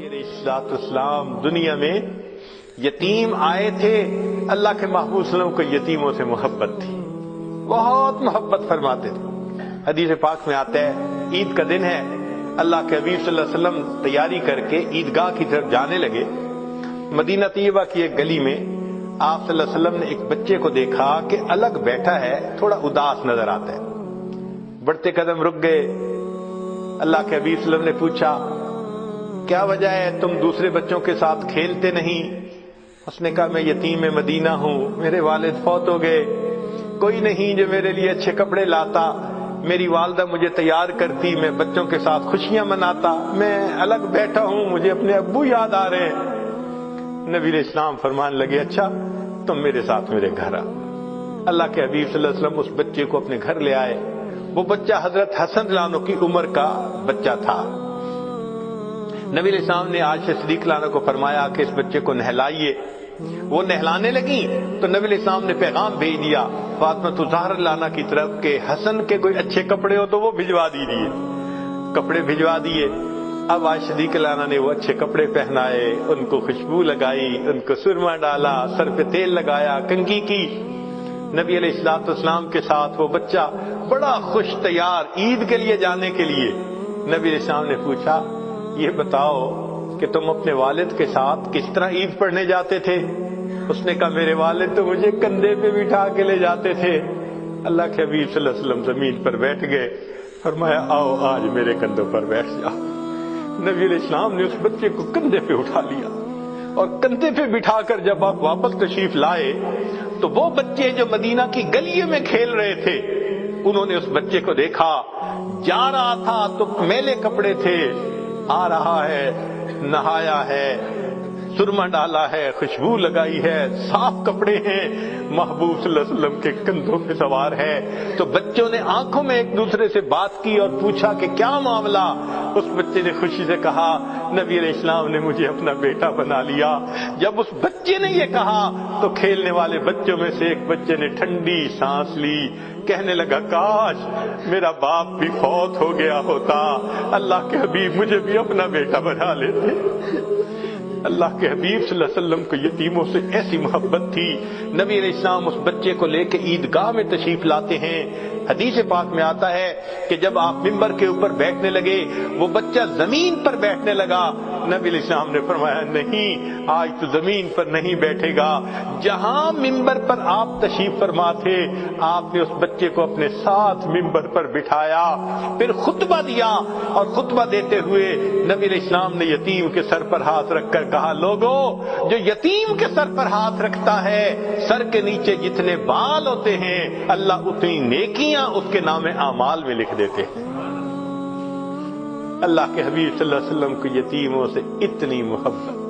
نبی علیہ الصلوۃ والسلام دنیا میں یتیم آئے تھے. اللہ کے محبوب صلی اللہ علیہ وسلم کو یتیموں سے محبت تھی, بہت محبت فرماتے تھے. حدیث پاک میں آتا ہے عید کا دن ہے, اللہ کے حبیب صلی اللہ علیہ وسلم تیاری کر کے عیدگاہ کی طرف جانے لگے. مدینہ طیبہ کی ایک گلی میں آپ صلی اللہ علیہ وسلم نے ایک بچے کو دیکھا کہ الگ بیٹھا ہے, تھوڑا اداس نظر آتا ہے. بڑھتے قدم رک گئے. اللہ کے حبیب صلی اللہ علیہ وسلم نے پوچھا کیا وجہ ہے, تم دوسرے بچوں کے ساتھ کھیلتے نہیں؟ اس نے کہا میں یتیم مدینہ ہوں, میرے والد فوت ہو گئے, کوئی نہیں جو میرے لیے اچھے کپڑے لاتا, میری والدہ مجھے تیار کرتی, میں بچوں کے ساتھ خوشیاں مناتا, میں الگ بیٹھا ہوں, مجھے اپنے ابو یاد آ رہے ہیں. نبی علیہ السلام فرمان لگے اچھا تم میرے ساتھ میرے گھر آ. اللہ کے حبیب صلی اللہ علیہ وسلم اس بچے کو اپنے گھر لے آئے. وہ بچہ حضرت حسن رضی اللہ عنہ کی عمر کا بچہ تھا. نبی علیہ السلام نے عائشہ صدیقہ رضی اللہ عنہا کو فرمایا کہ اس بچے کو نہلائیے. وہ نہلانے لگی تو نبی علیہ السلام نے پیغام بھیج دیا فاطمہ الزہرا رضی اللہ عنہا کی طرف کہ حسن کے کوئی اچھے کپڑے ہو تو وہ بھجوا دیجیے. کپڑے بھجوا دیے. اب عائشہ صدیقہ رضی اللہ عنہا نے وہ اچھے کپڑے پہنائے, ان کو خوشبو لگائی, ان کو سرما ڈالا, سر پہ تیل لگایا, کنگھی کی. نبی علیہ الصلوۃ والسلام کے ساتھ وہ بچہ بڑا خوش تیار عید کے لیے جانے کے لیے. نبی علیہ السلام نے پوچھا یہ بتاؤ کہ تم اپنے والد کے ساتھ کس طرح عید پڑھنے جاتے تھے؟ اس نے کہا میرے والد تو مجھے کندھے پہ بٹھا کے لے جاتے تھے. اللہ کے حبیب صلی اللہ علیہ وسلم زمین پر بیٹھ گئے, فرمایا آؤ آج میرے کندھوں پر بیٹھ جاؤ. نبی علیہ السلام نے اس بچے کو کندھے پہ اٹھا لیا اور کندھے پہ بٹھا کر جب آپ واپس تشریف لائے تو وہ بچے جو مدینہ کی گلیوں میں کھیل رہے تھے انہوں نے اس بچے کو دیکھا, جا رہا تھا تو میلے کپڑے تھے, آ رہا ہے نہایا ہے, سرما ڈالا ہے, خوشبو لگائی ہے, صاف کپڑے ہیں, محبوب صلی اللہ علیہ وسلم کے کندھوں پہ سوار ہے. تو بچوں نے آنکھوں میں ایک دوسرے سے بات کی اور پوچھا کہ کیا معاملہ. اس بچے نے خوشی سے کہا نبی علیہ السلام نے مجھے اپنا بیٹا بنا لیا. جب اس بچے نے یہ کہا تو کھیلنے والے بچوں میں سے ایک بچے نے ٹھنڈی سانس لی, کہنے لگا کاش میرا باپ بھی فوت ہو گیا ہوتا, اللہ کے حبیب مجھے بھی اپنا بیٹا بنا لیتے. اللہ کے حبیب صلی اللہ علیہ وسلم کو یتیموں سے ایسی محبت تھی. نبی علیہ السلام اس بچے کو لے کے عیدگاہ میں تشریف لاتے ہیں. حدیث پاک میں آتا ہے کہ جب آپ ممبر کے اوپر بیٹھنے لگے وہ بچہ زمین پر بیٹھنے لگا. نبی علیہ السلام نے فرمایا نہیں آج تو زمین پر نہیں بیٹھے گا. جہاں ممبر پر آپ تشریف فرما تھے آپ نے اس بچے کو اپنے ساتھ ممبر پر بٹھایا, پھر خطبہ دیا اور خطبہ دیتے ہوئے نبی علیہ السلام نے یتیم کے سر پر ہاتھ رکھ کر کہا لوگو جو یتیم کے سر پر ہاتھ رکھتا ہے سر کے نیچے جتنے بال ہوتے ہیں اللہ اتنی نیکیاں اس کے نام اعمال میں لکھ دیتے ہیں. اللہ کے حبیب صلی اللہ علیہ وسلم کو یتیموں سے اتنی محبت.